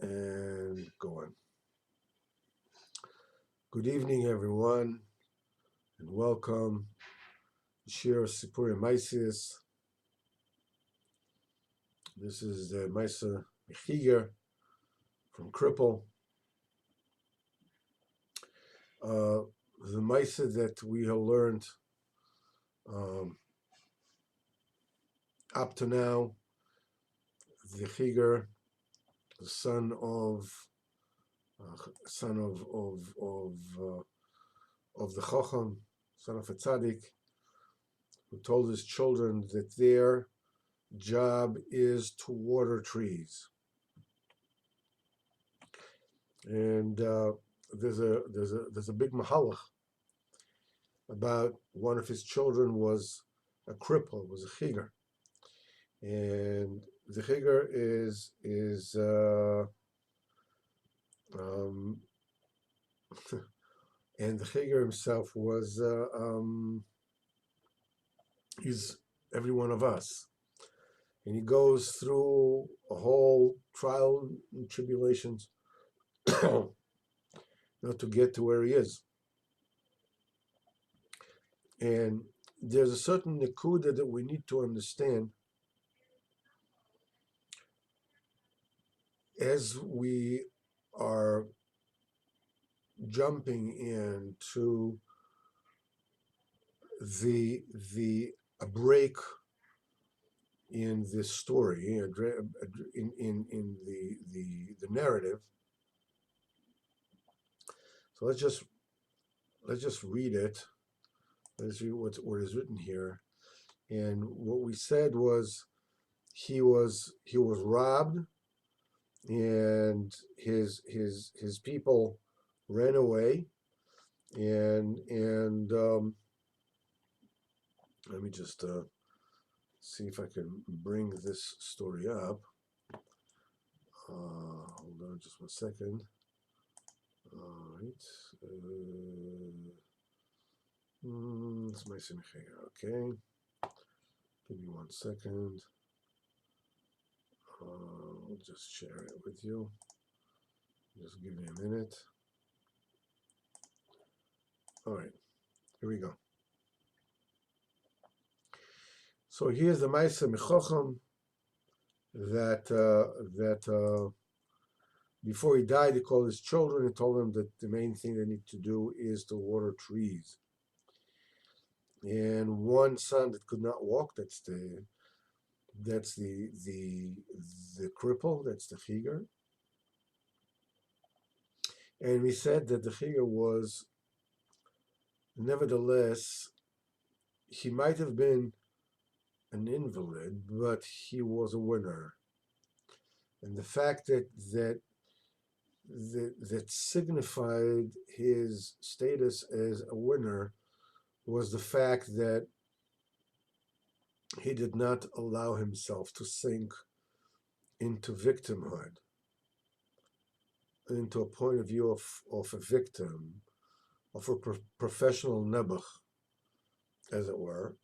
And going. Good evening, everyone, and welcome. Shir Sipurey Maasios. This is the Maisa Mechiger from Cripple. The Maisa that we have learned up to now, the Chiger, the son of the Chacham, son of a tzaddik, who told his children that their job is to water trees. And there's a big mahalach about one of his children was a cripple, was a chiger, and the chiger is and the chiger himself was he's every one of us, and he goes through a whole trial and tribulations to get to where he is. And there's a certain nekuda that we need to understand as we are jumping into a break in this story, in the narrative. So let's just read it. Let's read what is written here. And what we said was he was robbed, and his people ran away, and let me just see if I can bring this story up. Hold on just 1 second. All right. It's my simcha. Okay. Give me 1 second. I'll just share it with you. Just give me a minute. All right. Here we go. So here's the Maisa Mechocham that before he died, he called his children and told them that the main thing they need to do is to water trees. And one son that could not walk, that's the cripple, that's the chiger. And we said that the chiger was, nevertheless, he might have been an invalid, but he was a winner. And the fact that signified his status as a winner was the fact that he did not allow himself to sink into victimhood, into a point of view of a victim, of a professional nebuch, as it were.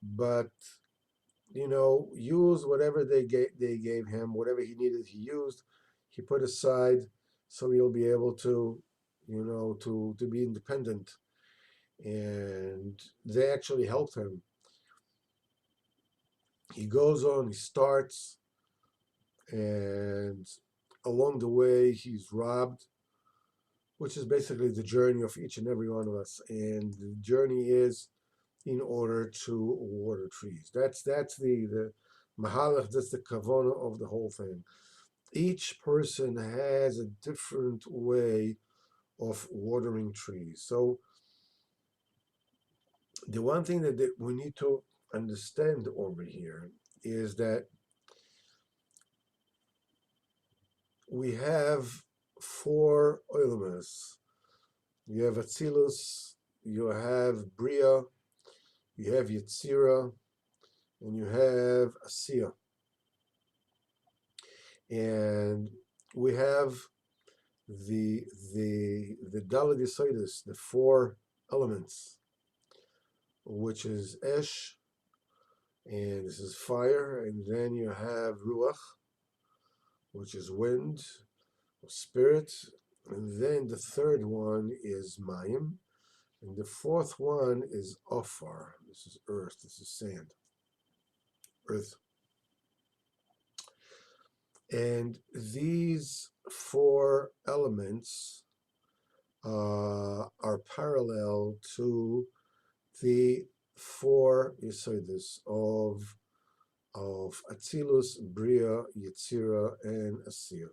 But use whatever they gave him, whatever he needed, he used. He put aside, so he'll be able to, to be independent. And they actually helped him. He goes on, he starts, and along the way he's robbed, which is basically the journey of each and every one of us. And the journey is in order to water trees. That's the mahalach, that's the kavana of the whole thing. Each person has a different way of watering trees. So the one thing that we need to understand over here is that we have 4 olamas. You have Atzilus, you have Bria, you have Yetzira, and you have Asiya. And we have the Daled Yesodis, the 4 elements, which is Esh, and this is fire, and then you have Ruach, which is wind or spirit. And then the third one is mayim. And the fourth one is ofar. This is earth. This is sand. Earth. And these four elements are parallel to the four Yesodis of Atzilus, Bria, Yetzira, and Asir.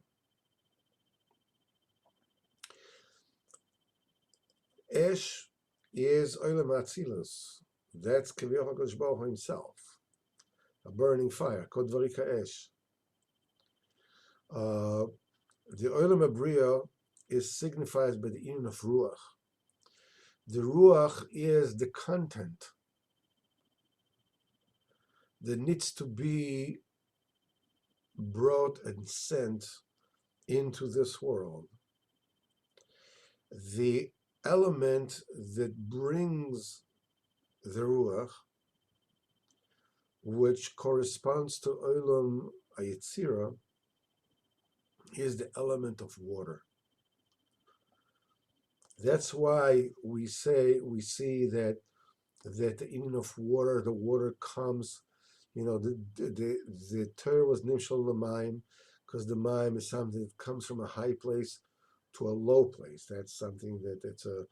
Esh is Olam Atzilus. That's Kaviyach HaKadosh Baruch Hu himself. A burning fire. Kod Varika Esh. The Olam Bria is signified by the union of Ruach. The Ruach is the content that needs to be brought and sent into this world. The element that brings the Ruach, which corresponds to Olam Yetzira, is the element of water. That's why we see that the union of water, the water comes, the Torah was nimshal l'mayim, because the mayim is something that comes from a high place to a low place. That's something that's a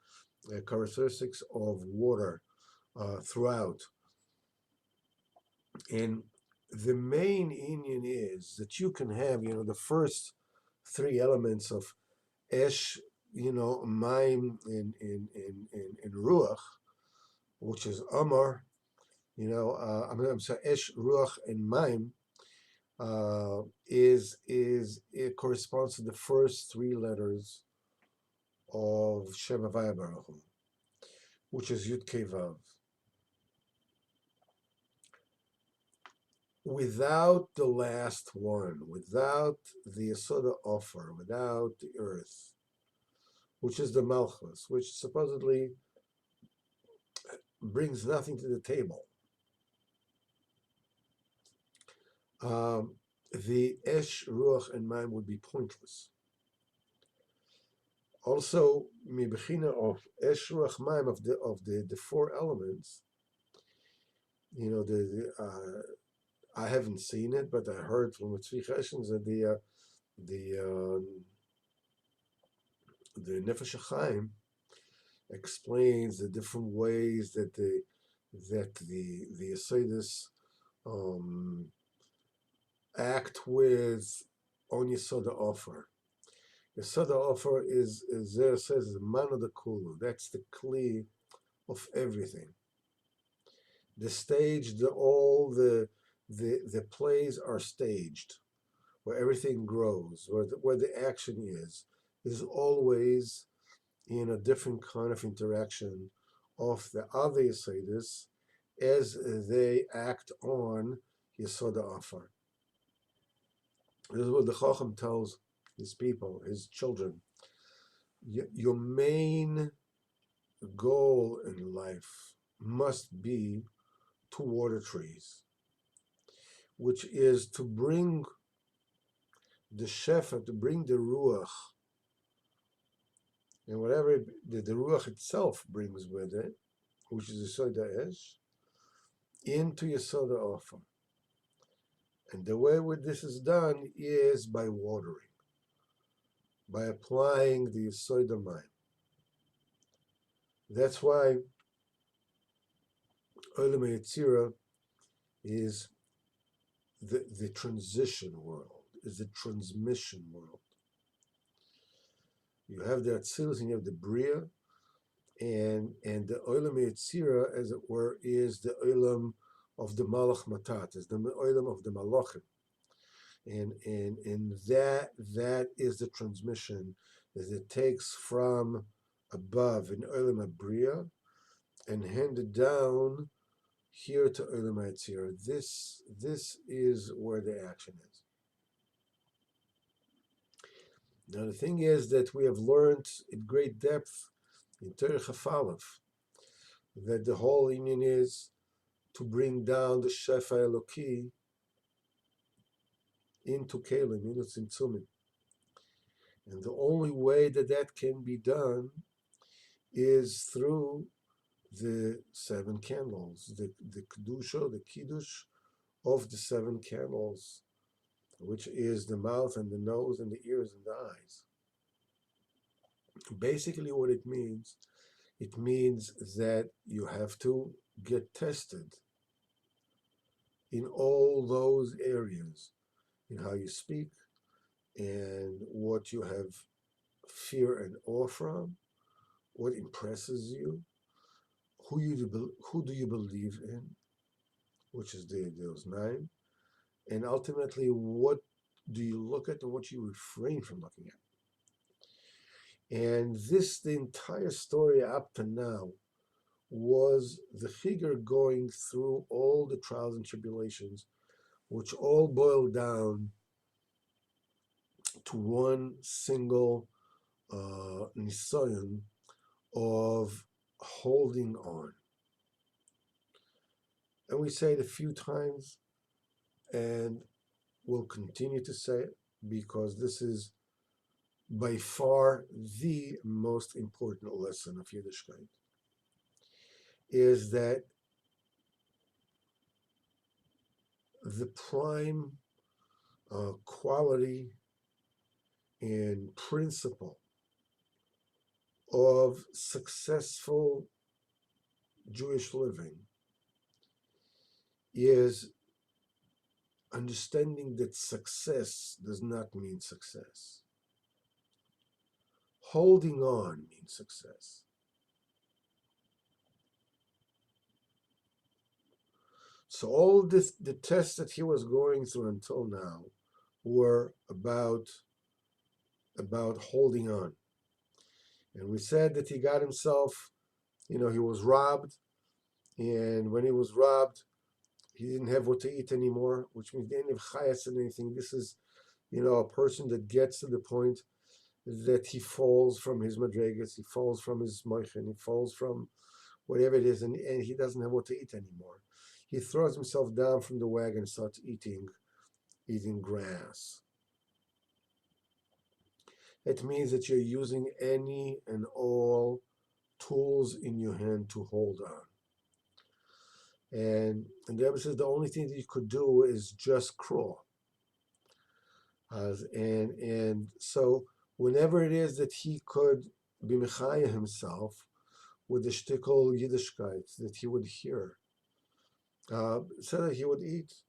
characteristics of water throughout. And the main union is that you can have, the first three elements of Esh, Mayim and Ruach, which is Amar, I'm sorry, Esh, Ruach, and Mayim, it corresponds to the first three letters of Shem Havaya Baruch Hu, which is Yud Kei Vav. Without the last one, without the Yesoda offer, without the earth, which is the Malchus, which supposedly brings nothing to the table, the Esh, Ruach, and Mayim would be pointless. Also, mibechina of Esh, Ruach, Mayim, of the four elements, I haven't seen it, but I heard from the Tzvi Cheshens that the Nefesh HaChaim explains the different ways that the Yesodis act with on Yesoda offer. Yesoda offer is there says the Mano de Kulu. That's the Kli of everything. The stage, all the plays are staged, where everything grows, where the action is always in a different kind of interaction of the other Yesodis as they act on Yesoda offer. This is what the Chacham tells his people, his children. Your main goal in life must be to water trees, which is to bring the shefa, to bring the ruach, and whatever the ruach itself brings with it, which is Yesoda Esh, into Yesoda offer. And the way this is done is by watering, by applying the Yesoda Mayim. That's why Olam Yetzira is the transition world, is the transmission world. You have the Atzilus and you have the Bria, and the Olam Yetzira, as it were, is the Olam of the Malach Matat, is the Olam of the Malachim. And that is the transmission that it takes from above in Olam Bria and handed down here to Olam Yetzira. This is where the action is. Now the thing is that we have learned in great depth in Torah Chaf Aleph that the whole union is to bring down the Shefa Eloki into kelim, into tzimtzumim. And the only way that that can be done is through the seven candles, the kedusha, the kiddush of the seven candles, which is the mouth and the nose and the ears and the eyes. Basically, what it means that you have to get tested in all those areas, in how you speak and what you have fear and awe from, what impresses you, who do you believe in, which is those nine, and ultimately what do you look at and what you refrain from looking at. And the entire story up to now was the figure going through all the trials and tribulations, which all boiled down to one single nisayon of holding on. And we say it a few times, and we'll continue to say it, because this is by far the most important lesson of Yiddishkeit, is that the prime quality and principle of successful Jewish living is understanding that success does not mean success. Holding on means success. So all the tests that he was going through until now were about holding on. And we said that he got himself, he was robbed, and when he was robbed, he didn't have what to eat anymore, which means they didn't have chayas and anything. This is, a person that gets to the point that he falls from his madregas, he falls from his moichen, he falls from whatever it is, and he doesn't have what to eat anymore. He throws himself down from the wagon and starts eating grass. It means that you're using any and all tools in your hand to hold on. And the Rebbe says the only thing that you could do is just crawl. And so whenever it is that he could be mechaya himself with the shtickle Yiddishkeit that he would hear, so that he would eat.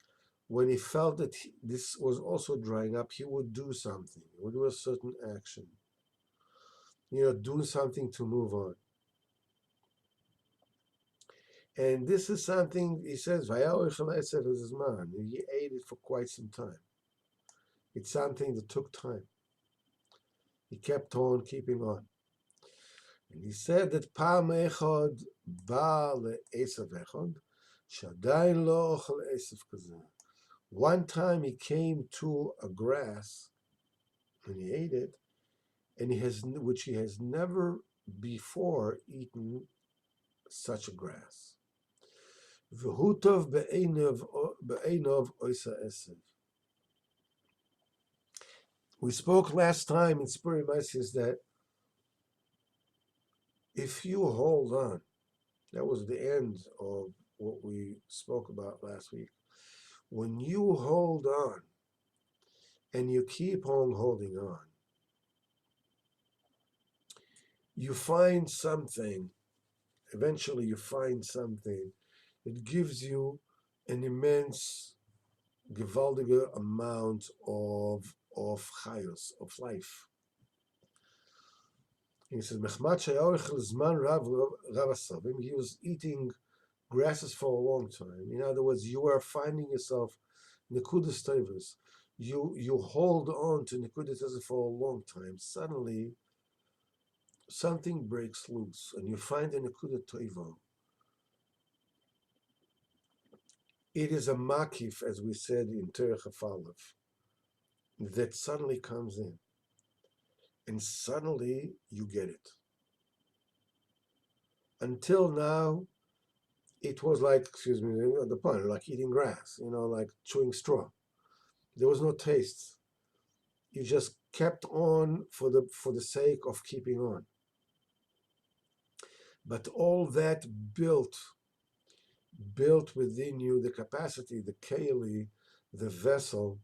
When he felt that this was also drying up, he would do something. He would do a certain action. Do something to move on. And this is something, he says, he ate it for quite some time. It's something that took time. He kept on keeping on. And he said that Pam Echad Ba le'esav echad, shadayin lo ochel esav kazeh. One time he came to a grass, and he ate it, and which he has never before eaten such a grass. V'hutov be'einov oisa esav. We spoke last time in Sipurey Maasios that if you hold on, that was the end of what we spoke about last week. When you hold on and you keep on holding on, you find something, eventually you find something that gives you an immense, gewaldige amount of chayos, of life. He says, he was eating grasses for a long time. In other words, you are finding yourself nekudas tovos. You hold on to nekudas tovos for a long time. Suddenly, something breaks loose, and you find a nekuda toivo. It is a makif, as we said in Terech Afalev, that suddenly comes in, and suddenly you get it. Until now, it was like, excuse me, the pun, like eating grass, like chewing straw. There was no taste. You just kept on for the sake of keeping on. But all that built within you the capacity, the keli, the vessel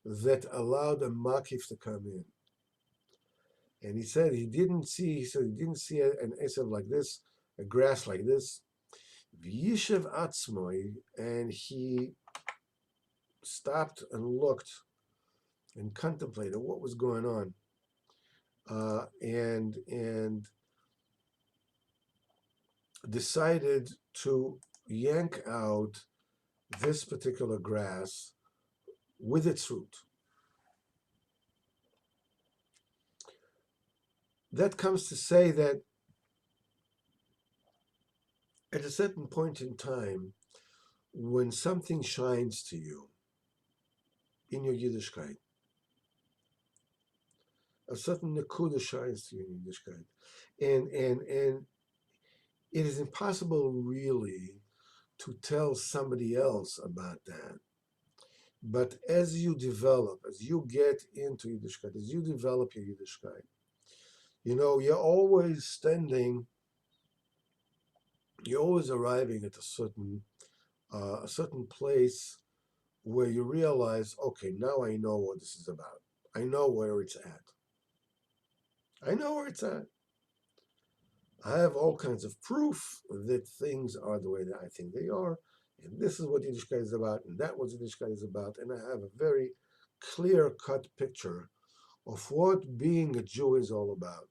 that allowed a makif to come in. And he said he didn't see an esav like this, a grass like this. V'yishev atzmoi, and he stopped and looked and contemplated what was going on, and decided to yank out this particular grass with its root. That comes to say that at a certain point in time, when something shines to you in your Yiddishkeit, a certain nekuda shines to you in Yiddishkeit, and it is impossible really to tell somebody else about that. But as you develop, as you get into Yiddishkeit, as you develop your Yiddishkeit, you're always arriving at a certain place where you realize, okay, now I know what this is about. I know where it's at. I know where it's at. I have all kinds of proof that things are the way that I think they are, and this is what Yiddishkeit is about, and that what Yiddishkeit is about, and I have a very clear-cut picture of what being a Jew is all about.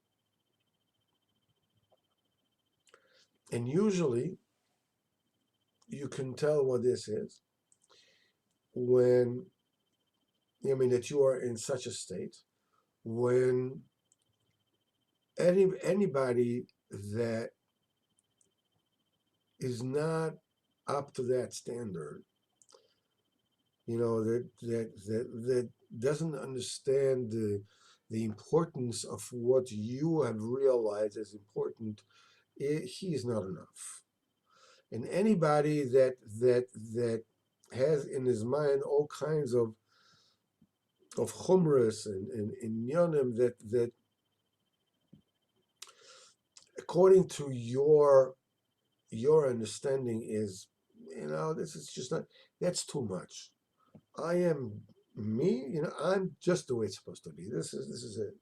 And usually, you can tell what this is when, that you are in such a state, when anybody that is not up to that standard, that doesn't understand the importance of what you have realized as important, he is not enough. And anybody that has in his mind all kinds of chumras and inyanim that according to your understanding is, this is just not, that's too much. I am me, I'm just the way it's supposed to be. This is it.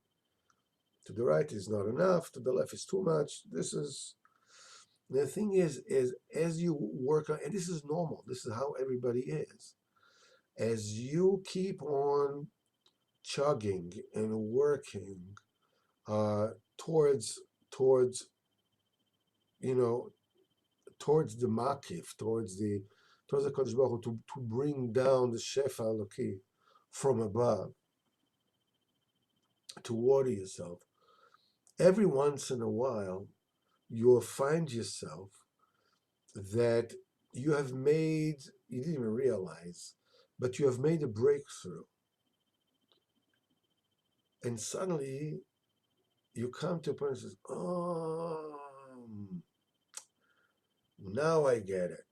To the right is not enough, to the left is too much. The thing is as you work on, and this is normal, this is how everybody is. As you keep on chugging and working towards the makif, towards the Kodesh Baruch Hu, to bring down the Shefa Eloki from above, to water yourself. Every once in a while, you'll find yourself that you didn't even realize, but you have made a breakthrough. And suddenly, you come to a point and says, oh, now I get it.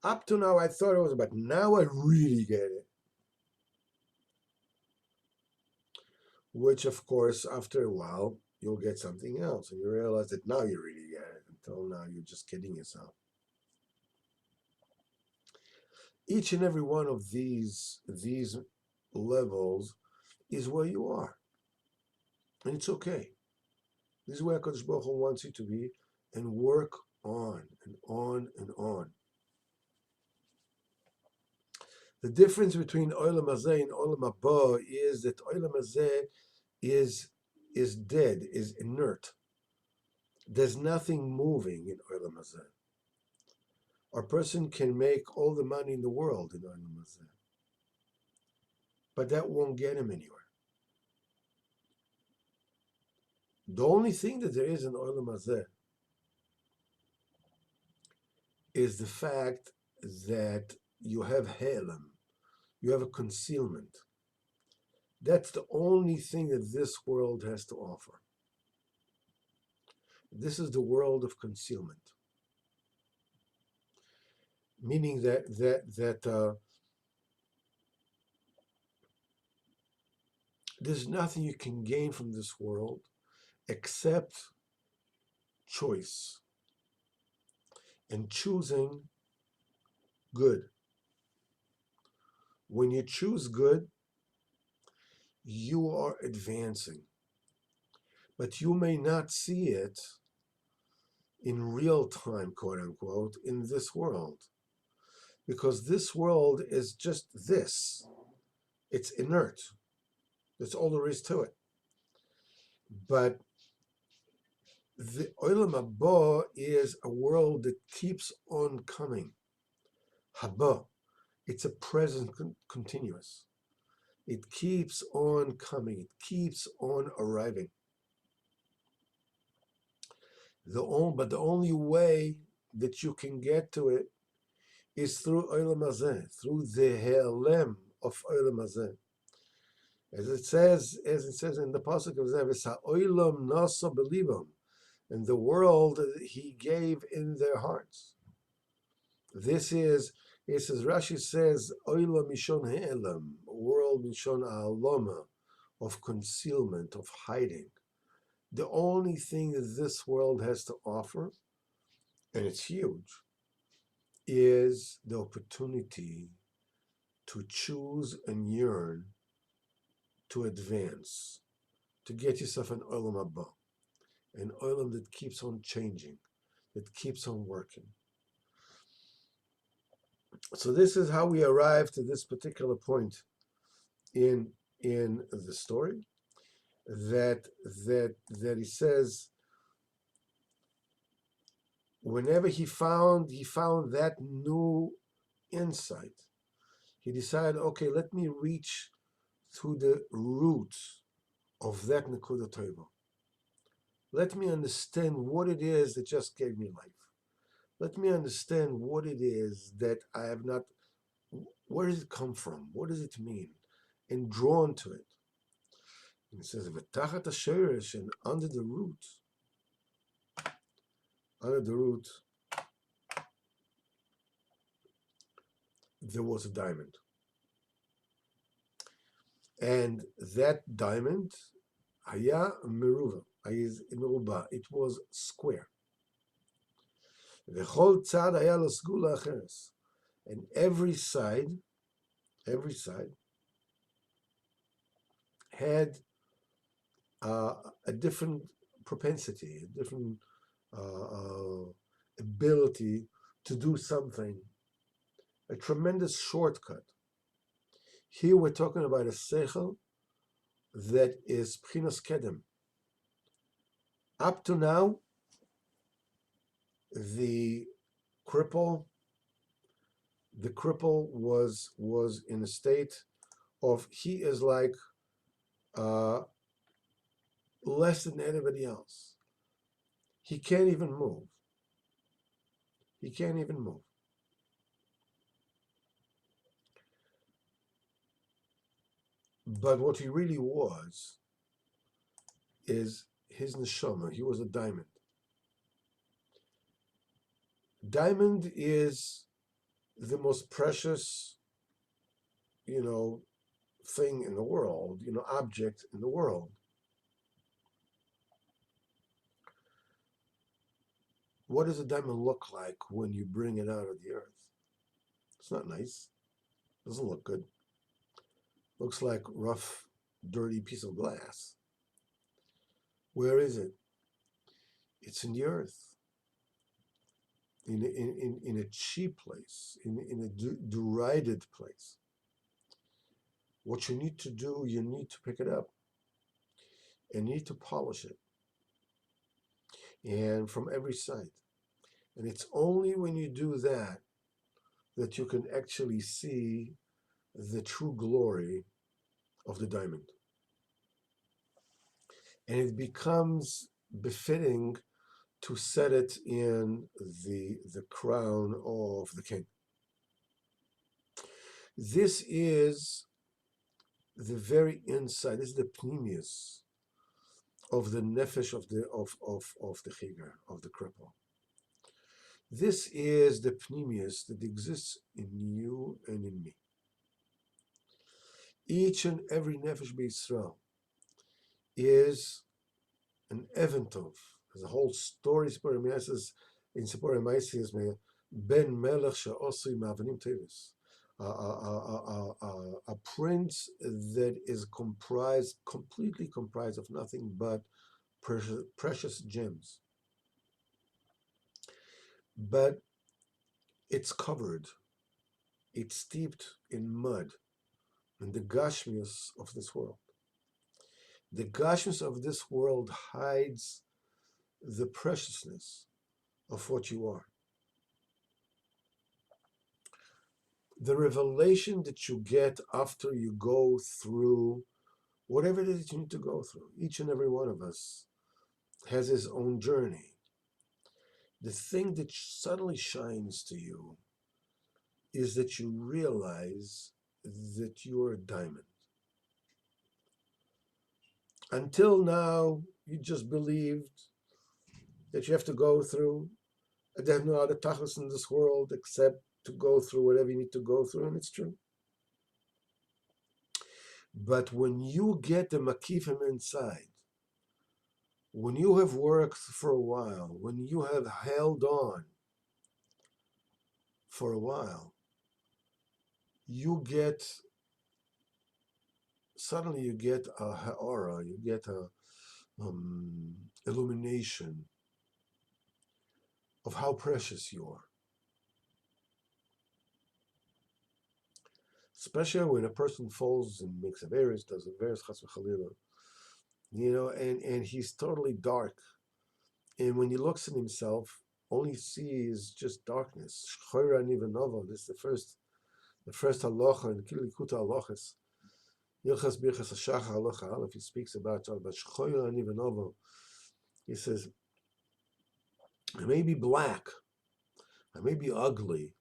Up to now, I thought it was about, now I really get it. Which, of course, after a while, you'll get something else, and you realize that now you really get it. Until now, you're just kidding yourself. Each and every one of these levels is where you are, and it's okay. This is where HaKadosh Baruch Hu wants you to be, and work on and on and on. The difference between Olam Hazeh and Olam Haba is that Olam Hazeh is dead, is inert. There's nothing moving in Olam Hazeh. A person can make all the money in the world in Olam Hazeh, but that won't get him anywhere. The only thing that there is in Olam Hazeh is the fact that you have helam, you have a concealment. That's the only thing that this world has to offer. This is the world of concealment, meaning that there's nothing you can gain from this world except choice and choosing good. When you choose good, you are advancing, but you may not see it in real time, quote unquote, in this world, because this world is just this. It's inert. That's all there is to it. But the Olam Haba is a world that keeps on coming. Haba, it's a present continuous. It keeps on coming. It keeps on arriving. But the only way that you can get to it is through Olam Hazeh, through the Helem of Olam Hazeh. As it says in the pasuk of Zevis, Ha'olam nasa belibam, and the world he gave in their hearts. This is, it says, Rashi says, Olam mishon ha'elam, world mishon ha'aloma, of concealment, of hiding. The only thing that this world has to offer, and it's huge, is the opportunity to choose and yearn to advance, to get yourself an Olam Haba, an Olam that keeps on changing, that keeps on working. So this is how we arrive to this particular point in the story, that he says, whenever he found that new insight, he decided, okay, let me reach to the root of that Nekuda Tova. Let me understand what it is that just gave me life. Let me understand what it is that I have not, where does it come from? What does it mean? And drawn to it. And it says, V'tachat ha'sheresh, and under the root, there was a diamond. And that diamond, haya meruva, it was square. V'chol tzad haya lo sgula acheres, and every side had a different propensity, a different ability to do something, a tremendous shortcut. Here we're talking about a seichel that is pchinas kedem. Up to now, the cripple was in a state of, he is like less than anybody else. He can't even move. But what he really was is his neshama. He was a diamond. Diamond is the most precious, thing in the world, object in the world. What does a diamond look like when you bring it out of the earth? It's not nice. Doesn't look good. Looks like rough, dirty piece of glass. Where is it? It's in the earth. In a cheap place, in a derided place. What you need to do, you need to pick it up and you need to polish it, and from every side. And it's only when you do that that you can actually see the true glory of the diamond. And it becomes befitting to set it in the crown of the king. This is the very inside, this is the pneumius of the nefesh of the chigar, of the cripple. This is the pneumius that exists in you and in me. Each and every nefesh b'Yisrael is an eventov. There's a whole story, Sipurey Maasios, in Sipurey Maasios, Ben Melech she'osui ma'avanim tevis. A prince that is completely comprised of nothing but precious gems. But it's covered, it's steeped in mud, in the gashmius of this world. The gashmius of this world hides the preciousness of what you are. The revelation that you get after you go through whatever it is that you need to go through, each and every one of us has his own journey. The thing that suddenly shines to you is that you realize that you're a diamond. Until now, you just believed that you have to go through, and there's no other tachlis in this world except to go through whatever you need to go through, and it's true. But when you get the makifim inside, when you have worked for a while, when you have held on for a while, suddenly you get a ha'ara, you get a illumination of how precious you are. Especially when a person falls and makes averis, does averis, chas v'chalila, and he's totally dark. And when he looks at himself, all he sees just darkness. Shchoira nivanova. This is the first halacha in Kilikuta halachas. Yilchas birchas hashachar halacha aleph. He speaks about shchoira nivanova. He says, I may be black, I may be ugly,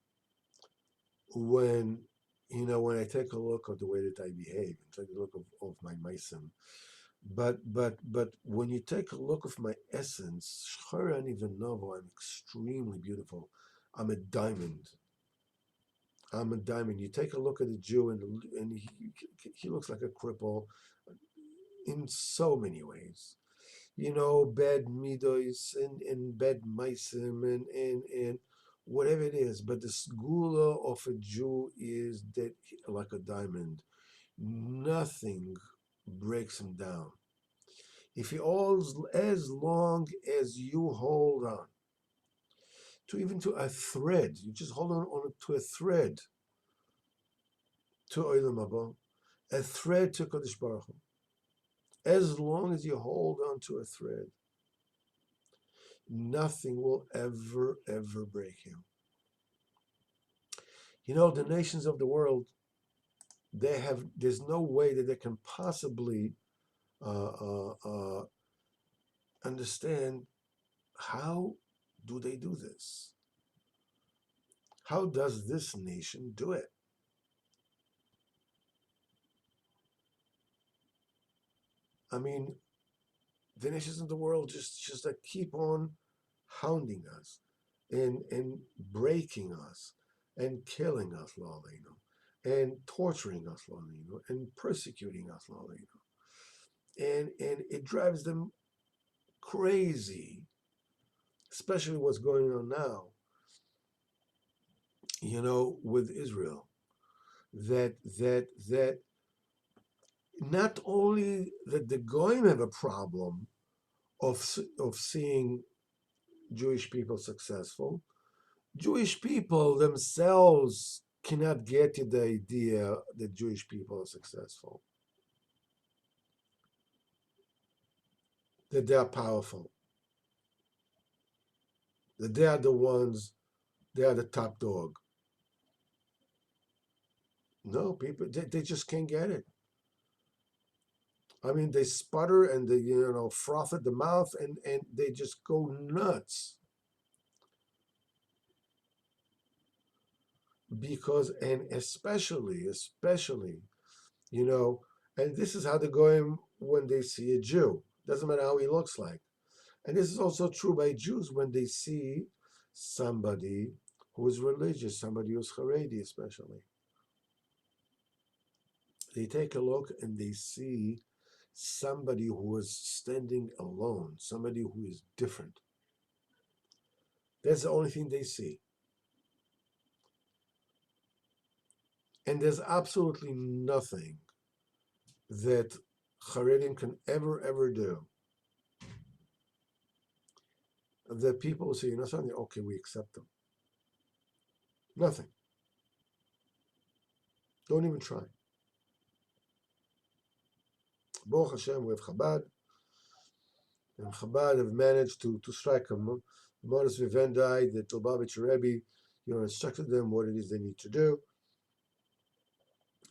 when I take a look at the way that I behave, and take a look of my meisim. But when you take a look of my essence, Shchara and even Novo, I'm extremely beautiful. I'm a diamond. I'm a diamond. You take a look at a Jew, and he looks like a cripple in so many ways. Bad midos and bad meisim and whatever it is. But the sgula of a Jew is that like a diamond. Nothing breaks him down. If as long as you hold on to a thread, you just hold on to a thread to Olam Haba, a thread to Kodesh Baruch Hu. As long as you hold on to a thread, nothing will ever break you. The nations of the world, there's no way that they can possibly understand how do they do this. How does this nation do it? I mean, the nations of the world just like keep on hounding us and breaking us and killing us, and torturing us, and persecuting us, and it drives them crazy, especially what's going on now, with Israel. That not only that the Goyim have a problem of seeing Jewish people successful, Jewish people themselves cannot get to the idea that Jewish people are successful, that they are powerful, that they are the top dog. No, people, they just can't get it. I mean, they sputter and they, froth at the mouth, and they just go nuts. Because, and especially, and this is how they're going when they see a Jew. Doesn't matter how he looks like. And this is also true by Jews when they see somebody who is religious, somebody who's Haredi especially. They take a look and they see somebody who is standing alone, somebody who is different. That's the only thing they see. And there's absolutely nothing that Haredim can ever do that people will say, you know something, okay, we accept them. Nothing. Don't even try. Baruch Hashem, we have Chabad, and Chabad have managed to strike a modus vivendi that the Lubavitcher Rebbe, instructed them what it is they need to do,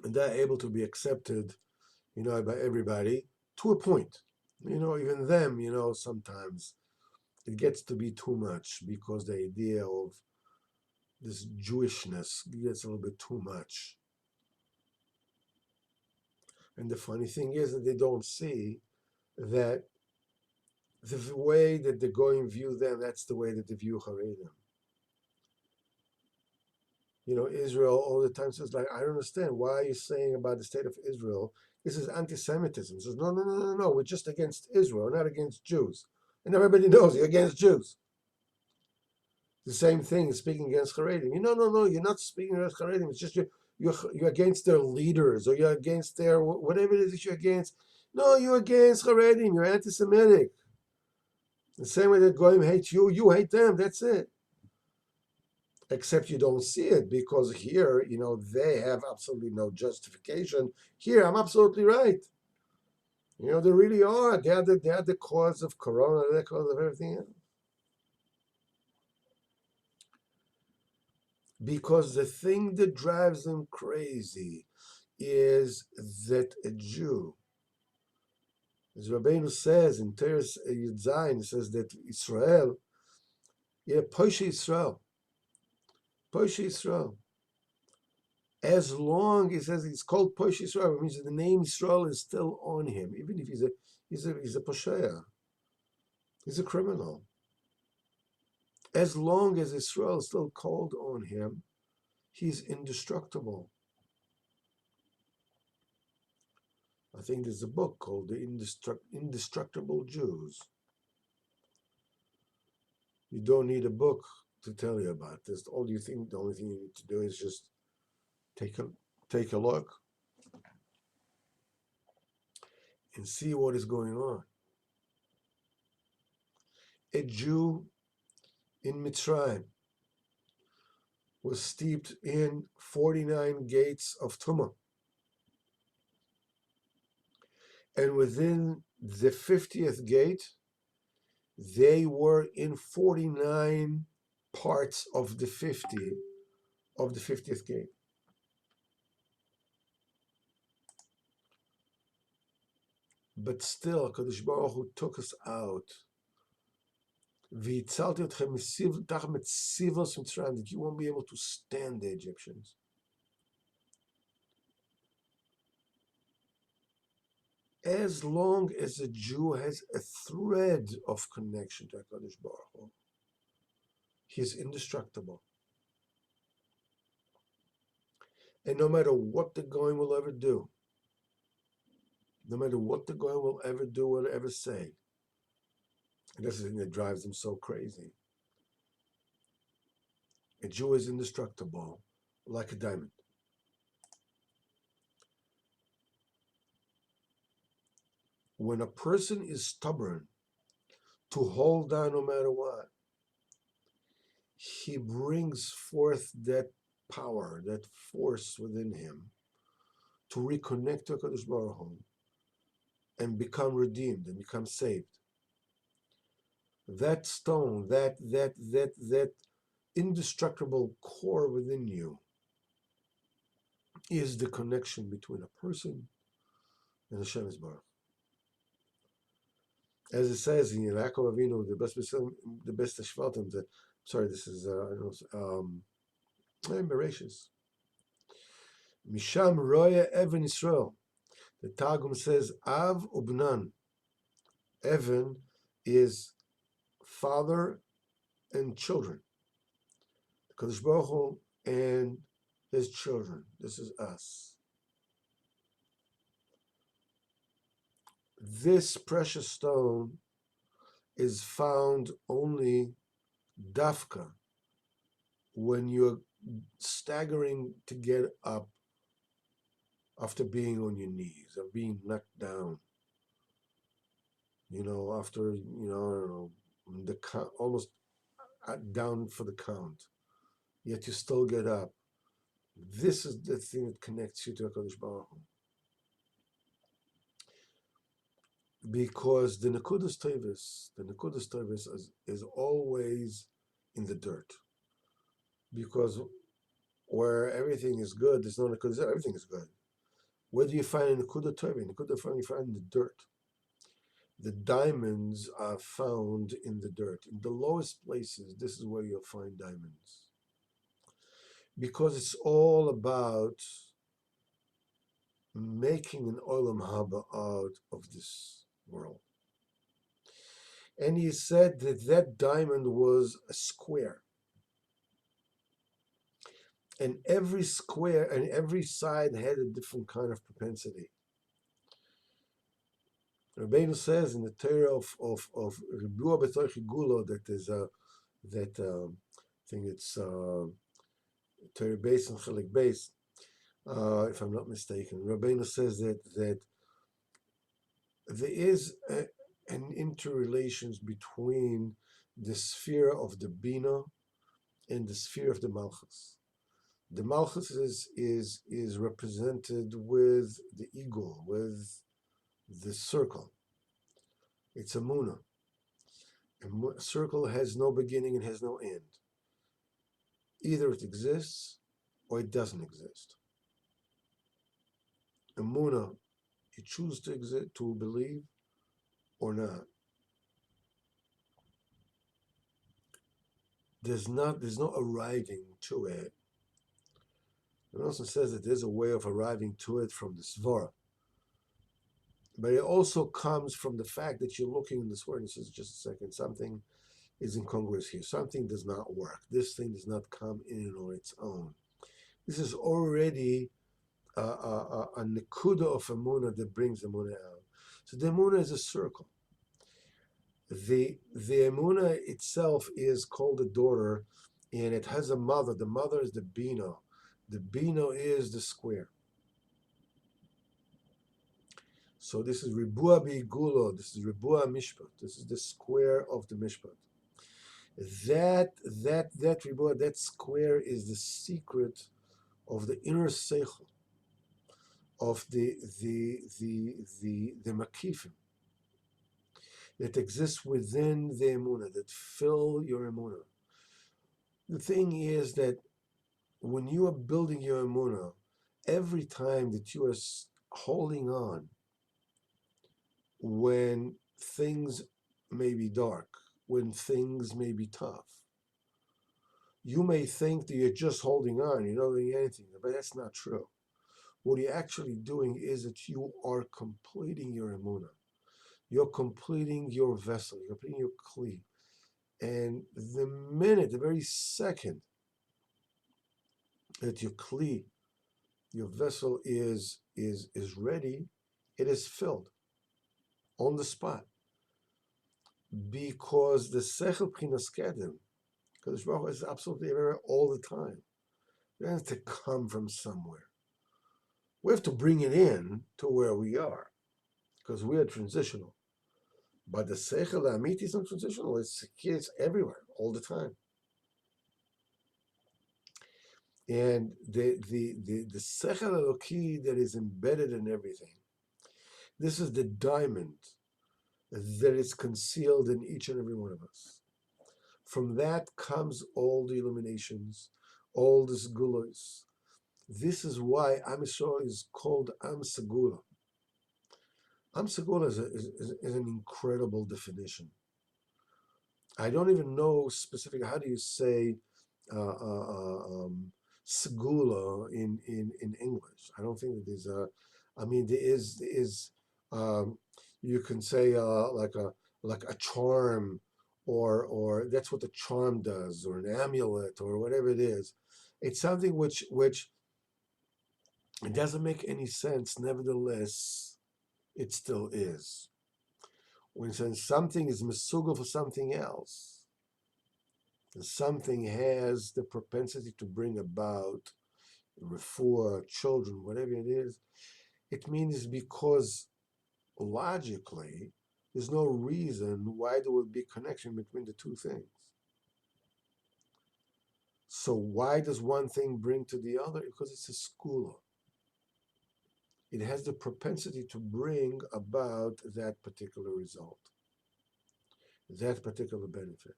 and they're able to be accepted, by everybody to a point. Even them, sometimes it gets to be too much because the idea of this Jewishness gets a little bit too much. And the funny thing is that they don't see that the way that the Goyim view them, that's the way that they view Haredim. Israel all the time says, I don't understand. Why are you saying about the state of Israel? This is anti-Semitism. It says, no. We're just against Israel, not against Jews. And everybody knows you're against Jews. The same thing is speaking against Haredim. No, you're not speaking against Haredim. It's just you're against their leaders, or you're against their, whatever it is that you're against. No, you're against Haredim. You're anti-Semitic. The same way that Goyim hate you, you hate them. That's it. Except you don't see it because here, they have absolutely no justification. Here, I'm absolutely right. They really are. They are the cause of Corona. They're the cause of everything else. Because the thing that drives them crazy is that a Jew, as Rabbeinu says in Teres Yud Zayin, says that Israel, Poshe Israel. Poshe Israel. As long as he's called Poshe Israel, it means that the name Israel is still on him, even if he's a Posheya. He's a criminal. As long as Israel is still called on him, he's indestructible. I think there's a book called The Indestructible Jews. You don't need a book to tell you about this. The only thing you need to do is just take a look and see what is going on. A Jew in Mitzrayim was steeped in 49 gates of Tumah. And within the 50th gate, they were in 49 parts of the 50th gate. But still, Kadosh Baruch Hu took us out. That you won't be able to stand the Egyptians. As long as a Jew has a thread of connection to HaKadosh Baruch Hu, he is indestructible. And no matter what the Goyim will ever do, no matter what the Goyim will ever do or ever say, and that's the thing that drives them so crazy. A Jew is indestructible, like a diamond. When a person is stubborn to hold on no matter what, he brings forth that power, that force within him to reconnect to HaKadosh Baruch Hu and become redeemed and become saved. That stone, that indestructible core within you is the connection between a person and Hashem Yisbarach. As it says in Yaakov Avinu, the best Shvatim, this is Bereshis. Misham Roya Evan Israel. The Targum says Av Ubnan. Evan is father and children. Kadosh Baruch Hu and his children. This is us. This precious stone is found only dafka when you're staggering to get up after being on your knees or being knocked down. After I don't know, the count, almost down for the count, yet you still get up. This is the thing that connects you to HaKadosh Baruch Hu. Because the Nekudas Tevis is always in the dirt. Because where everything is good, there's no Nekudas, everything is good. Where do you find a Nekuda Tevis? Nekuda you find in the dirt. The diamonds are found in the dirt. In the lowest places, this is where you'll find diamonds. Because it's all about making an olam haba out of this world. And he said that diamond was a square. And every square and every side had a different kind of propensity. Rabbeinu says in the Torah of Ribua B'Torchi Gulo that is I think it's Torah Beis and Chelik Beis, if I'm not mistaken. Rabbeinu says that there is an interrelations between the sphere of the Bina and the sphere of the Malchus. The Malchus is represented with the eagle, with the circle. It's a Muna. A circle has no beginning and has no end. Either it exists or it doesn't exist. A Muna, you choose to exist, to believe or not. There's no arriving to it. It also says that there's a way of arriving to it from the Svara. But it also comes from the fact that you're looking in this word and says, just a second, something is incongruous here. Something does not work. This thing does not come in on its own. This is already a nekuda of emuna that brings emuna out. So the emuna is a circle. The emuna itself is called a daughter, and it has a mother. The mother is the bino. The bino is the square. So this is Ribua Bigulo, this is Ribua Mishpat, this is the square of the Mishpat. That Ribua, that square is the secret of the inner seichel, of the makifim that exists within the emuna, that fill your emuna. The thing is that when you are building your emuna, every time that you are holding on, when things may be dark, when things may be tough, you may think that you're just holding on, you're not doing anything, but that's not true. What you're actually doing is that you are completing your emuna. You're completing your vessel, you're completing your kli. And the minute, the very second that your kli, your vessel is ready, it is filled on the spot. Because the sechel pchinas kedem, because Baruch Hu is absolutely everywhere all the time. It has to come from somewhere. We have to bring it in to where we are, because we are transitional. But the sechel amiti is not transitional. It's everywhere all the time. And the sechel eloki that is embedded in everything. This is the diamond that is concealed in each and every one of us. From that comes all the illuminations, all the segulos. This is why Am Yisrael is called Am Segula. Am Segula is an incredible definition. I don't even know specifically how do you say Segula in English. I don't think that there's a. I mean, there is. You can say like a charm, or that's what the charm does, or an amulet, or whatever it is. It's something which it doesn't make any sense. Nevertheless, it still is. When something is misugal for something else, and something has the propensity to bring about refuah, children, whatever it is, it means because logically there's no reason why there would be connection between the two things. So why does one thing bring to the other? Because it's a school. It has the propensity to bring about that particular result, that particular benefit.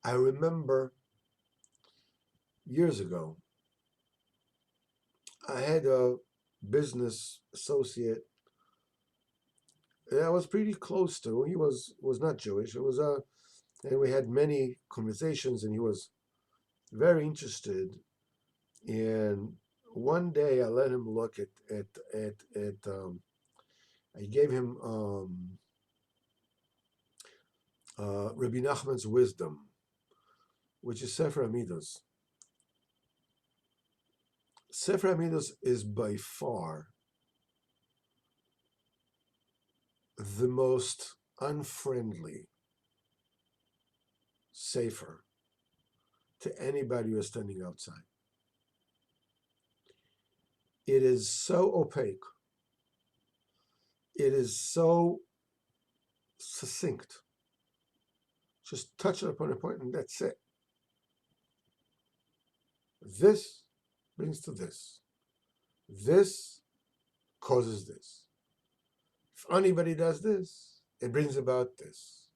I remember years ago, I had a business associate that I was pretty close to. He was not Jewish. It was and we had many conversations, and he was very interested. And one day, I let him look at I gave him Rabbi Nachman's Wisdom, which is Sefer Amidos. Sefer Amidos is by far the most unfriendly sefer to anybody who is standing outside. It is so opaque. It is so succinct. Just touch it upon a point and that's it. This brings to this. This causes this. If anybody does this, it brings about this.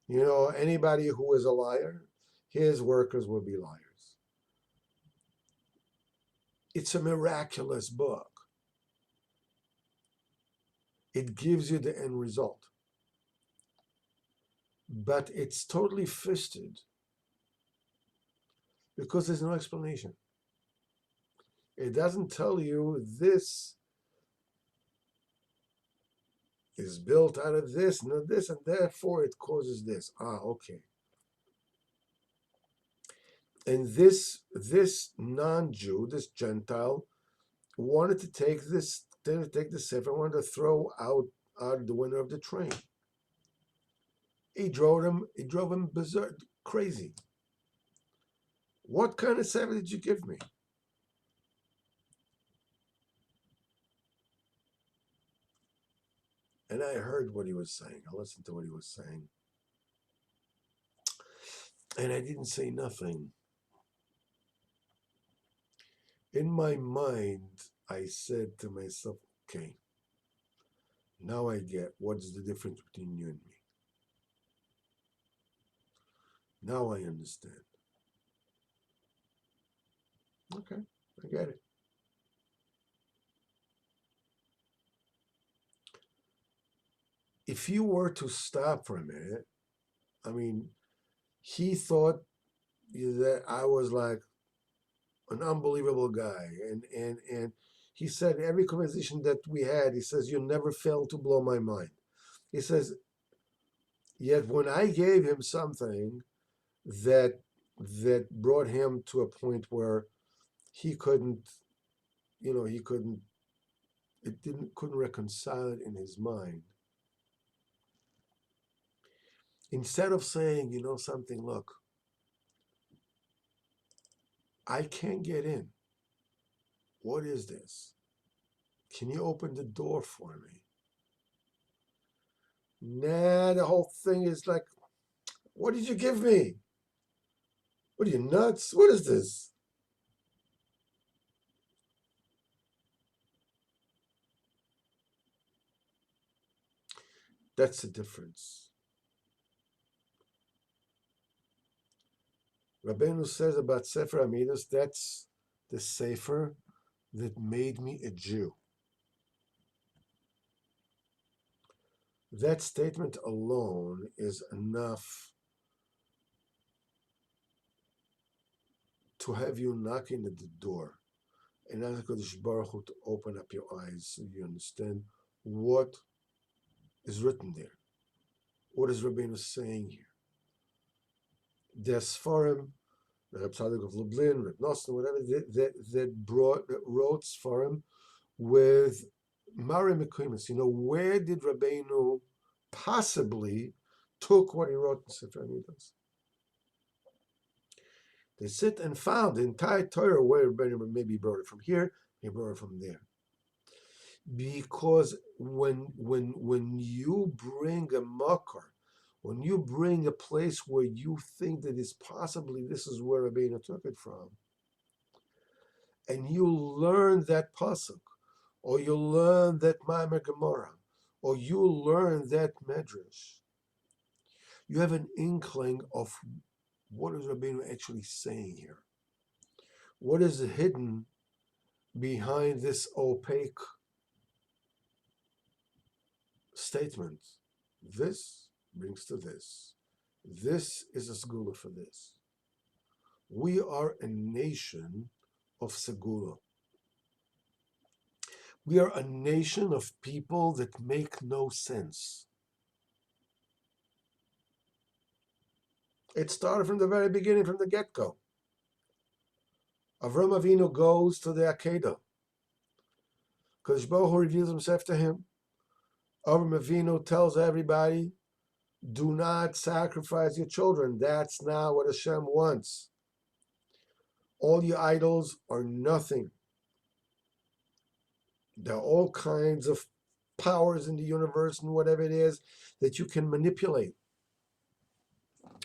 You know, anybody who is a liar, his workers will be liars. It's a miraculous book. It gives you the end result. But it's totally fisted because there's no explanation. It doesn't tell you this is built out of this, and this, and therefore it causes this. Okay. And this non-Jew, this Gentile, wanted to take the sefer, wanted to throw out the window of the train. He drove him berserk, crazy. What kind of sefer did you give me? And I heard what he was saying. I listened to what he was saying. And I didn't say nothing. In my mind, I said to myself, okay, now I get what's the difference between you and me. Now I understand. Okay, I get it. If you were to stop for a minute, I mean, he thought that I was like an unbelievable guy. And he said, every conversation that we had, he says, you never fail to blow my mind. He says, yet when I gave him something that brought him to a point where he couldn't couldn't reconcile it in his mind. Instead of saying, something, look, I can't get in. What is this? Can you open the door for me? Nah, the whole thing is like, what did you give me? What are you, nuts? What is this? That's the difference. Rabbeinu says about Sefer Amidas, that's the Sefer that made me a Jew. That statement alone is enough to have you knocking at the door and ask HaKadosh Baruch Hu to open up your eyes so you understand what is written there. What is Rabbeinu saying here? The Sfarim Reb Tzadok of Lublin, Reb Nosson, whatever, that wrote Sfarim with Mari Mekumis. Where did Rabbeinu possibly took what he wrote in Sefer Midas? They sit and found the entire Torah where Rabbeinu maybe brought it from here, he brought it from there. Because when you bring a makar, when you bring a place where you think that is possibly this is where Rabbeinu took it from, and you learn that pasuk, or you learn that Maimer Gemara, or you learn that medrash, you have an inkling of what is Rabbeinu actually saying here. What is hidden behind this opaque statement? This brings to this. This is a segula for this. We are a nation of segula. We are a nation of people that make no sense. It started from the very beginning, from the get-go. Avram Avinu goes to the Akedah. Because Baruch Hu reveals himself to him. Avram Avinu tells everybody, do not sacrifice your children. That's not what Hashem wants. All your idols are nothing. There are all kinds of powers in the universe and whatever it is that you can manipulate.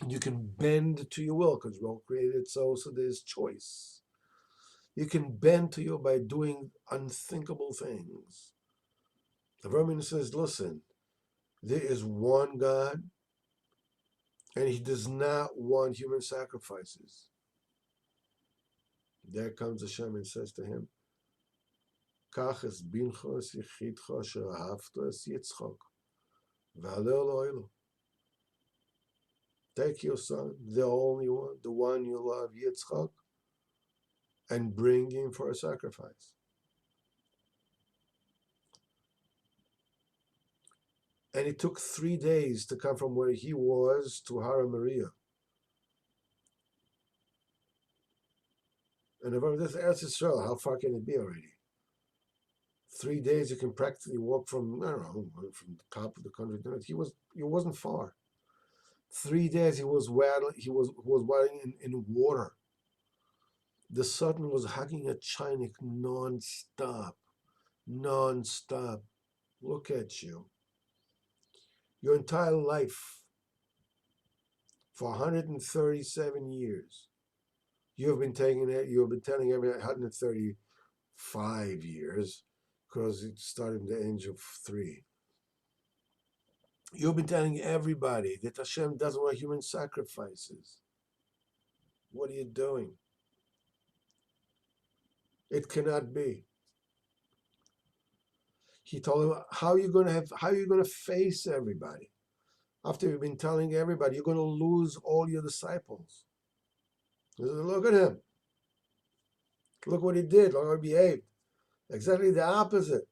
You can bend to your will because we're all created so there's choice. You can bend to you by doing unthinkable things. The Avram says, listen, there is one God and he does not want human sacrifices. There comes Hashem and says to him, Kach es bincho es yichidcho asher ahavto es Yitzchak, v'aleh lo. Take your son, the only one, the one you love, Yitzchak, and bring him for a sacrifice. And it took 3 days to come from where he was to Hara Maria. And if this is Eretz Yisrael, how far can it be already? 3 days you can practically walk from, I don't know, from the top of the country. He wasn't far. 3 days he was wading in water. The sun was hugging a chinik non-stop. Look at you. Your entire life, for 137 years, you have been telling every 135 years, because it started at the age of 3. You've been telling everybody that Hashem doesn't want human sacrifices. What are you doing? It cannot be. He told him, how are you going to face everybody? After you've been telling everybody, you're going to lose all your disciples. He said, look at him. Look what he did. Look how he behaved. Exactly the opposite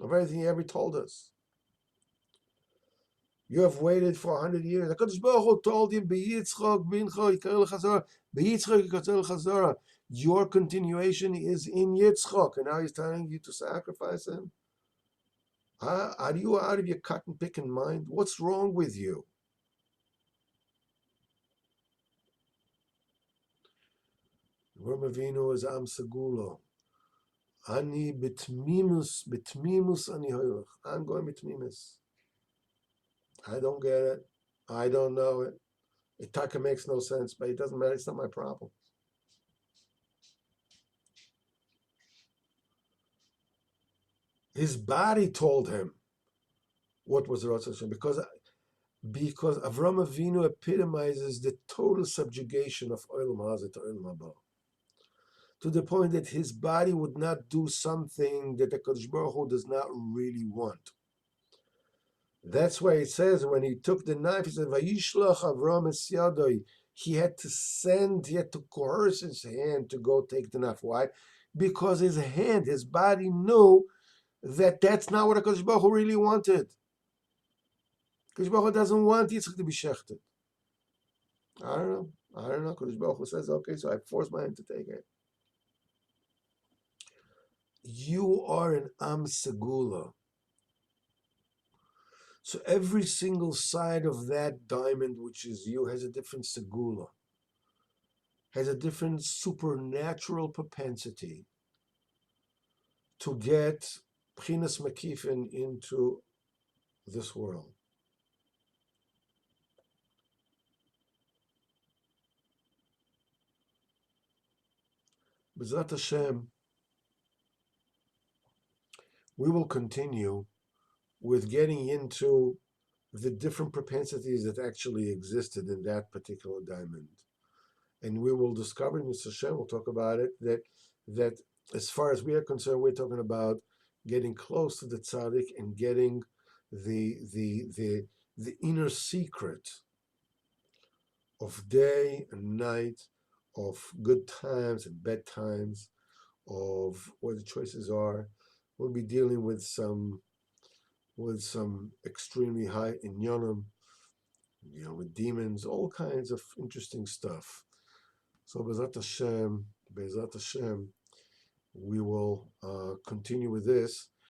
of everything he ever told us. You have waited for 100 years. HaKadosh Baruch Hu told him, your continuation is in Yitzchak, and now he's telling you to sacrifice him. Are you out of your cotton picking mind? What's wrong with you? Avram Avinu is Am Segulo. Ani betmimus ani hoylech. I'm going betmimus. I don't get it. I don't know it. It makes no sense, but it doesn't matter. It's not my problem. His body told him what was the Ratzon Hashem, because Avram Avinu epitomizes the total subjugation of Olam Hazeh to Olam Haba, to the point that his body would not do something that the Kadosh Baruch Hu does not really want. That's why it says when he took the knife, he said, Vayishlach Avram es yadoi. He had to coerce his hand to go take the knife. Why? Because his body knew that that's not what HaKadosh Baruch Hu really wanted. HaKadosh Baruch Hu doesn't want Yitzchak to be shechted. I don't know. I don't know. Kodesh Baruch Hu says, okay, so I force my hand to take it. You are an Am Segula. So every single side of that diamond, which is you, has a different Segula, has a different supernatural propensity to get Pchinas Makifin into this world. B'ezrat Hashem, we will continue with getting into the different propensities that actually existed in that particular diamond. And we will discover in Mr. Hashem, we'll talk about it, that as far as we are concerned, we're talking about getting close to the tzaddik and getting the inner secret of day and night, of good times and bad times, of what the choices are. We'll be dealing with some extremely high inyanim, with demons, all kinds of interesting stuff. So Be'ezrat Hashem, we will continue with this.